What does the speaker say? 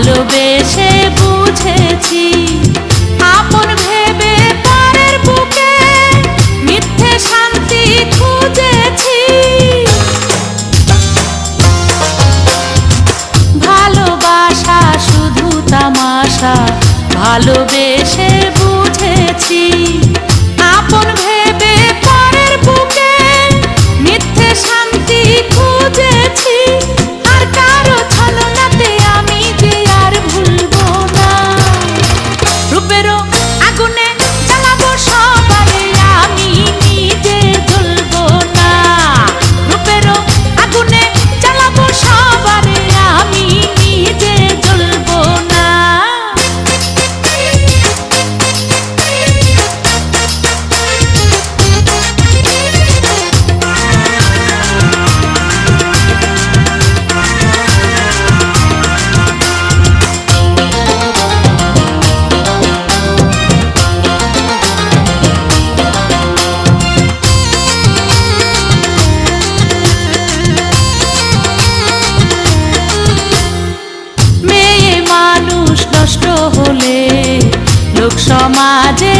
ভালোবেসে বুঝেছি আপন ভেবে পরের বুকে মিথ্যে শান্তি খুঁজেছি। ভালোবাসা শুধু তামাশা ভালোবেসে বুঝেছি আপন ভেবে পরের বুকে মিথ্যে শান্তি খুঁজেছি। আর কারো ছলনাতে আমি যে আর ভুলবো না রূপেরও আগুনে জ্বালাবো সবারে আমি নিজে জ্বলবো না। রূপেরও আগুনে জ্বালাবো সবারে আমি নিজে জ্বলবো না। নষ্ট হলে লোক সমাজে